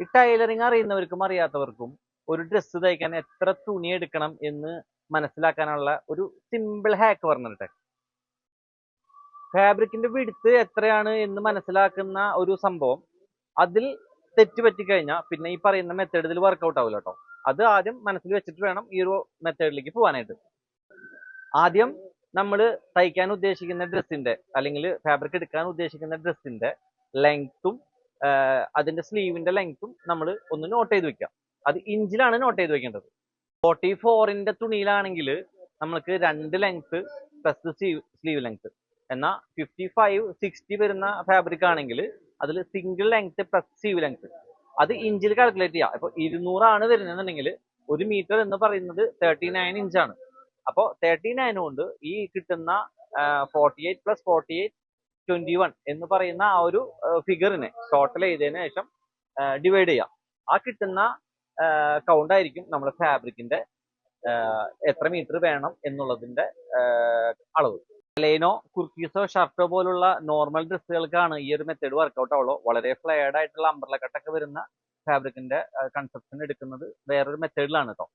ഈ ടൈലറിങ് അറിയുന്നവർക്കും അറിയാത്തവർക്കും ഒരു ഡ്രസ്സ് തയ്ക്കാൻ എത്ര തുണി എടുക്കണം എന്ന് മനസ്സിലാക്കാനുള്ള ഒരു സിമ്പിൾ ഹാക്ക് പറഞ്ഞിട്ടെ. ഫാബ്രിക്കിന്റെ വിഡ്ത്ത് എത്രയാണ് എന്ന് മനസ്സിലാക്കുന്ന ഒരു സംഭവം, അതിൽ തെറ്റ് പറ്റിക്കഴിഞ്ഞാൽ പിന്നെ ഈ പറയുന്ന മെത്തേഡ് ഇതിൽ വർക്കൗട്ട് ആവില്ല കേട്ടോ. അത് ആദ്യം മനസ്സിൽ വെച്ചിട്ട് വേണം ഈ ഒരു മെത്തേഡിലേക്ക് പോകാനായിട്ട്. ആദ്യം നമ്മൾ തയ്ക്കാൻ ഉദ്ദേശിക്കുന്ന ഡ്രസ്സിന്റെ അല്ലെങ്കിൽ ഫാബ്രിക് എടുക്കാൻ ഉദ്ദേശിക്കുന്ന ഡ്രസ്സിന്റെ ലെങ്ത്തും അതിന്റെ സ്ലീവിന്റെ ലെങ്ത്തും നമ്മൾ ഒന്ന് നോട്ട് ചെയ്ത് വെക്കാം. അത് ഇഞ്ചിലാണ് നോട്ട് ചെയ്ത് വെക്കേണ്ടത്. 44ന്റെ തുണിയിലാണെങ്കിൽ നമ്മൾക്ക് 2 ലെങ്ത് പ്ലസ് സ്ലീവ് ലെങ്ത്, എന്നാൽ 55-60 വരുന്ന ഫാബ്രിക് ആണെങ്കിൽ അതിൽ single length plus sleeve length. അത് ഇഞ്ചിൽ കാൽക്കുലേറ്റ് ചെയ്യാം. ഇപ്പൊ 200 വരുന്നതെന്നുണ്ടെങ്കിൽ 1 മീറ്റർ എന്ന് പറയുന്നത് 39 ഇഞ്ചാണ്. അപ്പോൾ 39 കൊണ്ട് ഈ കിട്ടുന്ന 48 + 48 21 എന്ന് പറയുന്ന ആ ഒരു ഫിഗറിനെ ടോട്ടൽ ചെയ്തതിനു ശേഷം ഡിവൈഡ് ചെയ്യാം. ആ കിട്ടുന്ന കൗണ്ട് ആയിരിക്കും നമ്മുടെ ഫാബ്രിക്കിന്റെ എത്ര മീറ്റർ വേണം എന്നുള്ളതിന്റെ അളവ്. ലൈനോ കുർത്തീസോ ഷർട്ടോ പോലുള്ള നോർമൽ ഡ്രസ്സുകൾക്കാണ് ഈ ഒരു മെത്തേഡ് വർക്കൗട്ട് ആവുള്ളൂ. വളരെ ഫ്ലെയർഡ് ആയിട്ടുള്ള അംബ്രല കട്ടൊക്കെ വരുന്ന ഫാബ്രിക്കിന്റെ കൺസെപ്ഷൻ എടുക്കുന്നത് വേറൊരു മെത്തേഡിലാണ് കേട്ടോ.